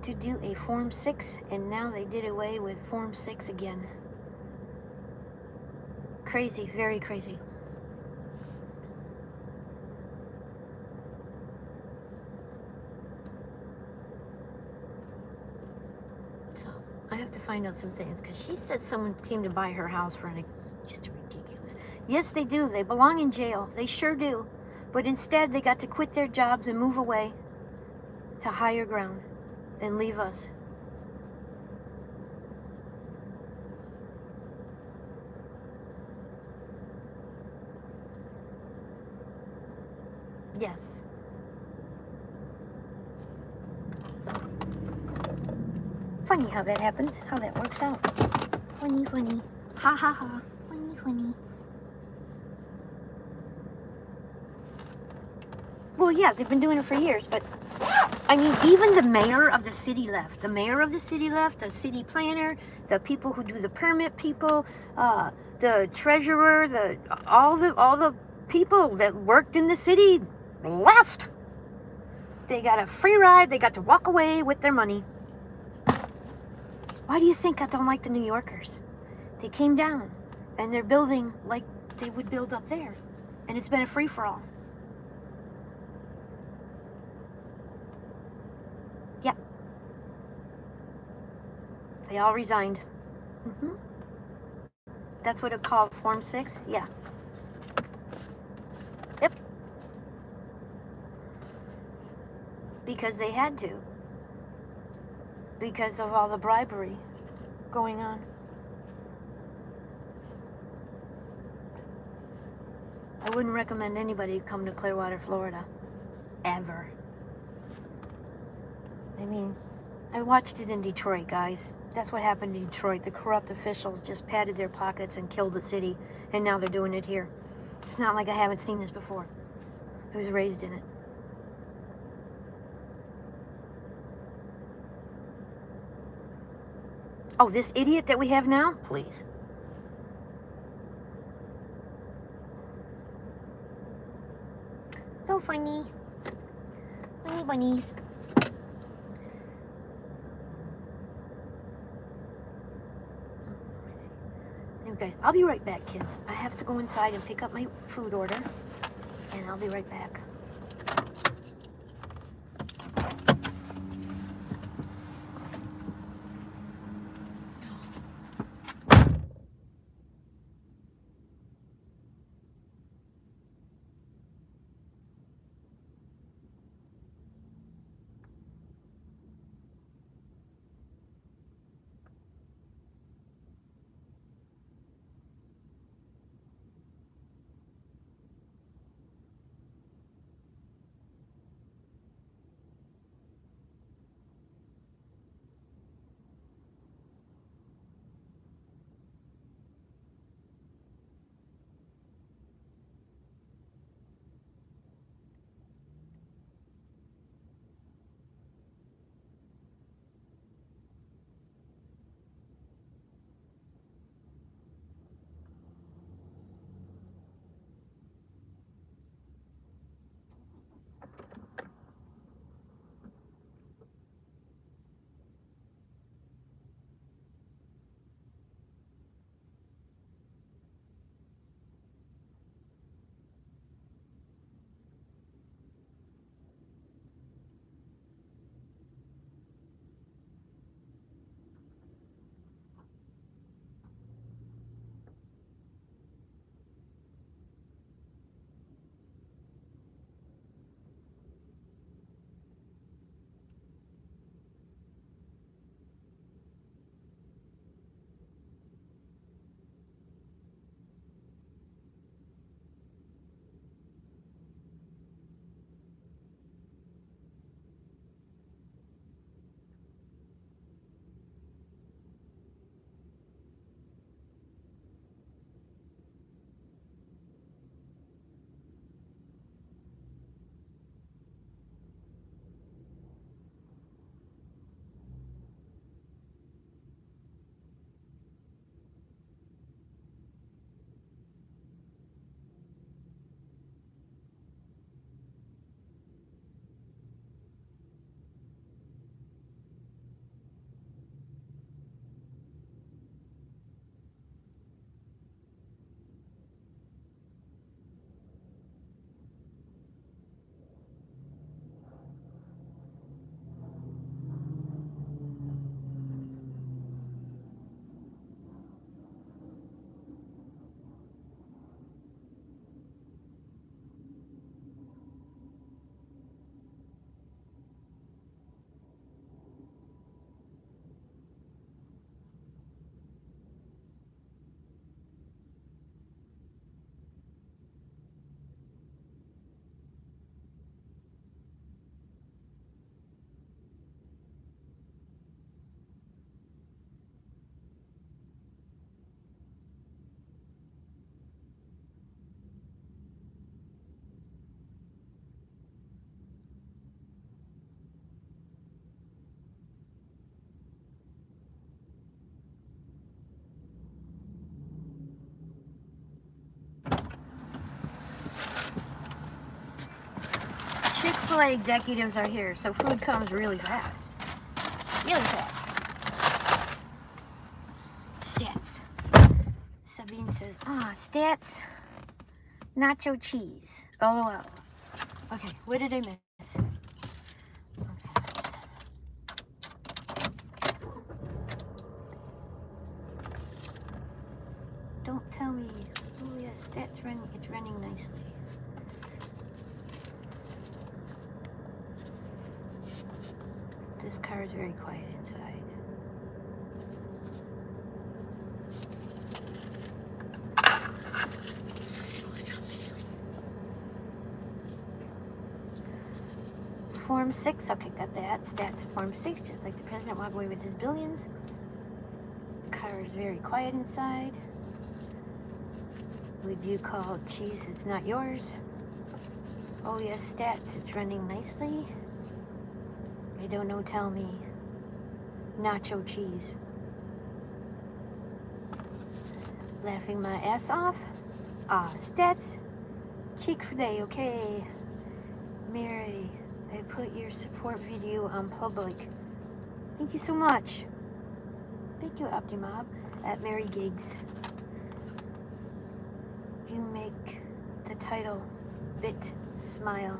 to do a Form 6, and now they did away with Form 6 again. Crazy, very crazy. So, I have to find out some things, because she said someone came to buy her house for just ridiculous. Yes, they do. They belong in jail. They sure do. But instead, they got to quit their jobs and move away to higher ground and leave us. Yes. Funny how that happens, how that works out. Funny. Ha ha ha. Funny. Well, yeah, they've been doing it for years, but I mean, even the mayor of the city left. The mayor of the city left, the city planner, the people who do the permit people, the treasurer, all the people that worked in the city left. They got a free ride. They got to walk away with their money. Why do you think I don't like the New Yorkers? They came down, and they're building like they would build up there, and it's been a free-for-all. Yep. They all resigned. Mm-hmm. That's what it called, Form 6? Yeah. Yep. Because they had to. Because of all the bribery going on. I wouldn't recommend anybody come to Clearwater, Florida. Ever. I mean, I watched it in Detroit, guys. That's what happened in Detroit. The corrupt officials just padded their pockets and killed the city, and now they're doing it here. It's not like I haven't seen this before. I was raised in it. Oh, this idiot that we have now? Please. So funny. Funny bunnies. Anyway, guys, I'll be right back, kids. I have to go inside and pick up my food order, and I'll be right back. Chick-fil-A executives are here, so food comes really fast. Really fast. Stats. Sabine says, stats, nacho cheese. LOL. Okay, what did I miss? don't tell me. Oh yes, that's running. It's running nicely. This car is very quiet inside. Form 6, okay, got that. Stats Form 6, just like the president walked away with his billions. Car is very quiet inside. Review called cheese, it's not yours. Oh yes, stats, it's running nicely. I don't know, tell me. Nacho cheese. Laughing my ass off. Stats. Chick-fil-A, okay. Mary, I put your support video on public. Thank you so much. Thank you, Optimob. At Mary Gigs. You make the title bit smile.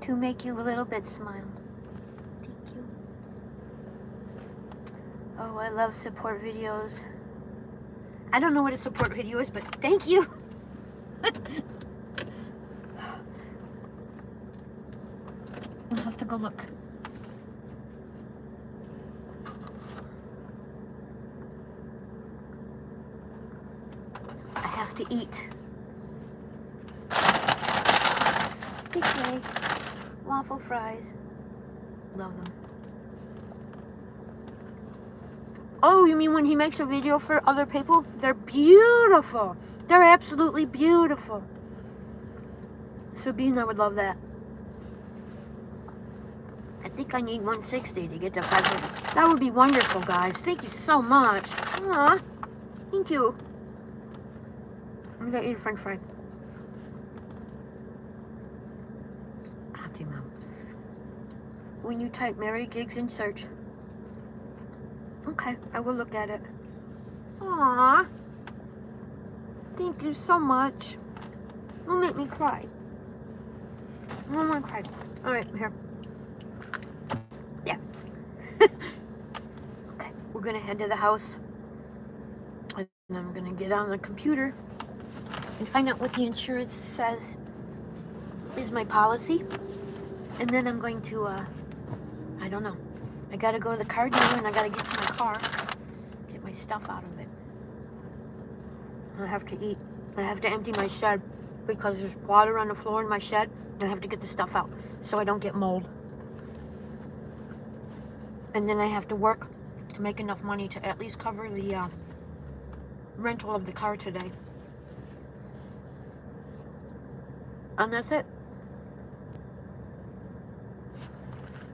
To make you a little bit smile. Thank you. Oh, I love support videos. I don't know what a support video is, but thank you. I'll have to go look. I have to eat. Okay. Waffle fries. Love them. Oh, you mean when he makes a video for other people? They're beautiful. They're absolutely beautiful. Sabine, I would love that. I think I need 160 to get to 500. That would be wonderful, guys. Thank you so much. Aw, thank you. I'm gonna eat a french fry. Optimum. When you type Mary Gigs in search. Okay, I will look at it. Aw. Thank you so much. Don't make me cry. I don't want to cry. Alright, here. Yeah. Okay, we're gonna head to the house. And I'm gonna get on the computer and find out what the insurance says is my policy. And then I'm going to, I don't know. I gotta go to the car dealer and I gotta get to my car. Get my stuff out of it. I have to eat. I have to empty my shed because there's water on the floor in my shed. I have to get the stuff out so I don't get mold. And then I have to work to make enough money to at least cover the rental of the car today. And that's it.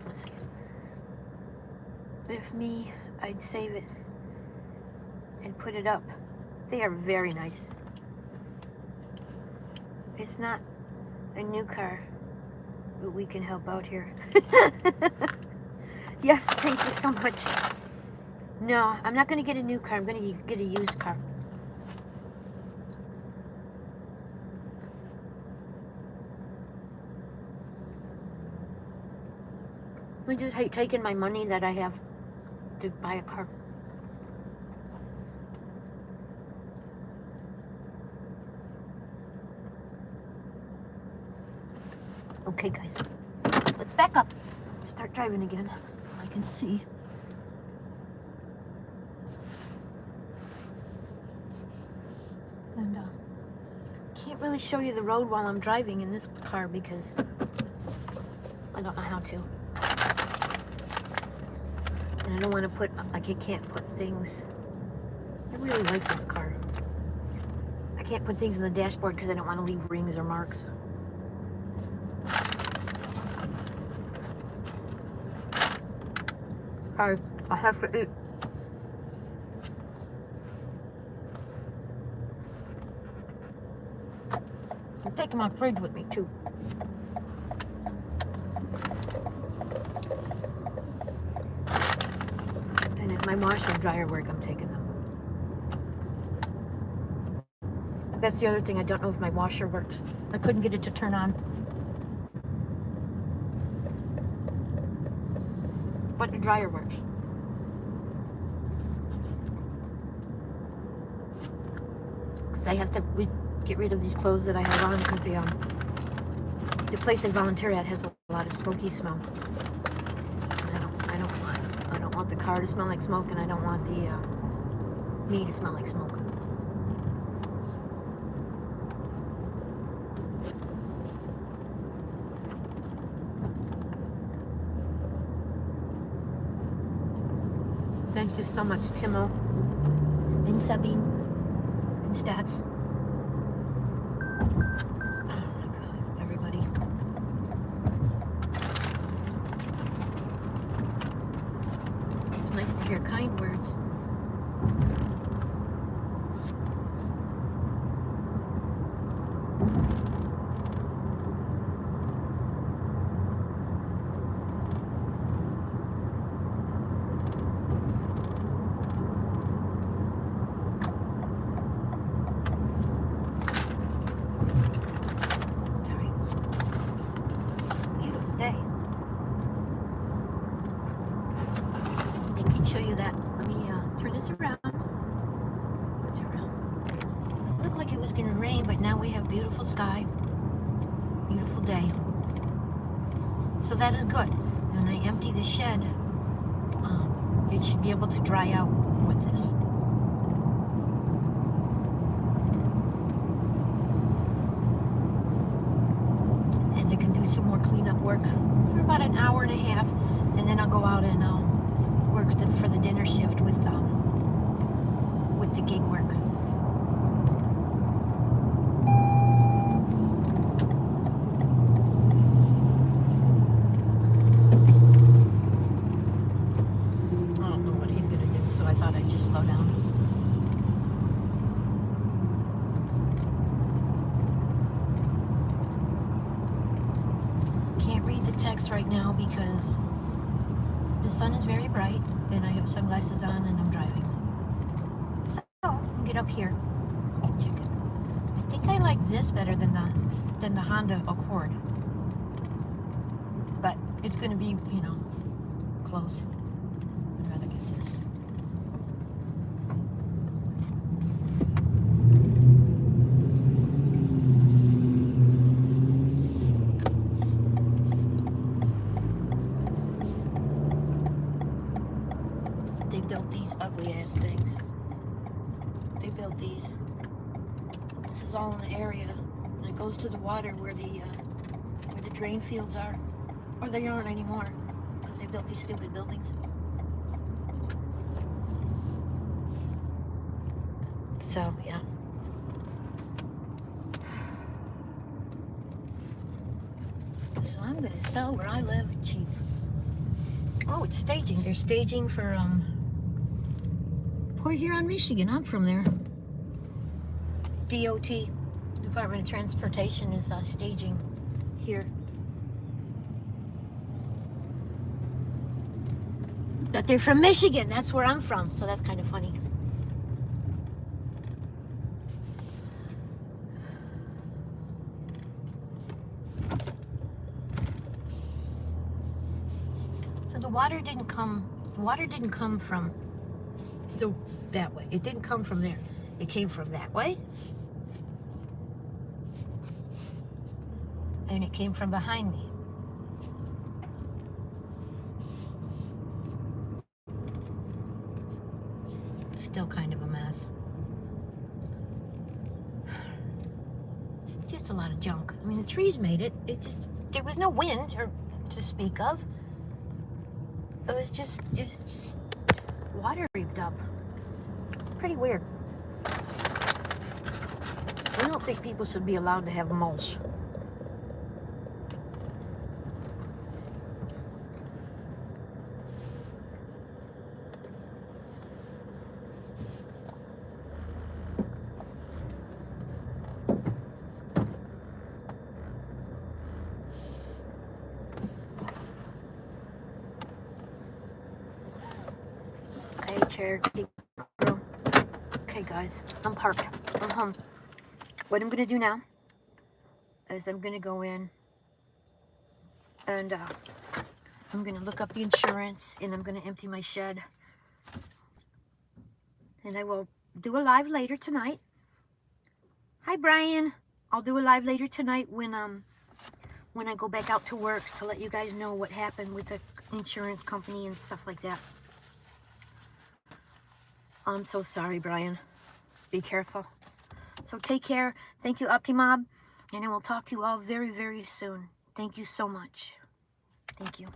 Let's see. If me, I'd save it and put it up. They are very nice. It's not a new car, but we can help out here. Yes, thank you so much. No, I'm not going to get a new car. I'm going to get a used car. I just hate taking my money that I have to buy a car. Okay, guys, let's back up. Start driving again. I can see. And can't really show you the road while I'm driving in this car because I don't know how to. And I don't want to put, I can't put things. I really like this car. I can't put things in the dashboard because I don't want to leave rings or marks. I have to eat. I'm taking my fridge with me too. And if my washer and dryer work, I'm taking them. That's the other thing. I don't know if my washer works. I couldn't get it to turn on. But the dryer works. I have to get rid of these clothes that I have on because the place I volunteer at has a lot of smoky smell. I don't want the car to smell like smoke, and I don't want me to smell like smoke. Thank you so much, Timo and Sabine and Stats. Oh my God, everybody. It's nice to hear kind words. Show you that. Let me turn this around. It looked like it was going to rain, but now we have beautiful sky. Beautiful day. So that is good. When I empty the shed, it should be able to dry out with this. And I can do some more cleanup work for about an hour and a half, and then I'll go out and work for the dinner shift with the gig work. I don't know what he's gonna do, so I thought I'd just slow down. Can't read the text right now because the sun is very bright, and I have sunglasses on, and I'm driving. So I'll get up here. Check it. I think I like this better than the Honda Accord, but it's going to be, close. I'd rather get this. They built these ugly ass things. They built these. This is all in the area. And it goes to the water where the drain fields are. Or they aren't anymore, because they built these stupid buildings. So, yeah. So I'm going to sell where I live cheap. Oh, it's staging. They're staging for Port Huron, Michigan. I'm from there. DOT, Department of Transportation, is staging here. But they're from Michigan. That's where I'm from. So that's kind of funny. So the water didn't come from that way. It didn't come from there. It came from that way. And it came from behind me. Still kind of a mess. Just a lot of junk. I mean, the trees made it. There was no wind to speak of. It was just water reaped up. Pretty weird. I don't think people should be allowed to have mulch. Hey, Cherokee girl. Okay, guys, I'm parked. I'm home. What I'm gonna do now is I'm gonna go in and I'm gonna look up the insurance, and I'm gonna empty my shed, and I will do a live later tonight Hi, Brian. I'll do a live later tonight when I go back out to work to let you guys know what happened with the insurance company and stuff like that. I'm so sorry, Brian. Be careful. So take care. Thank you, Optimob. And I will talk to you all very, very soon. Thank you so much. Thank you.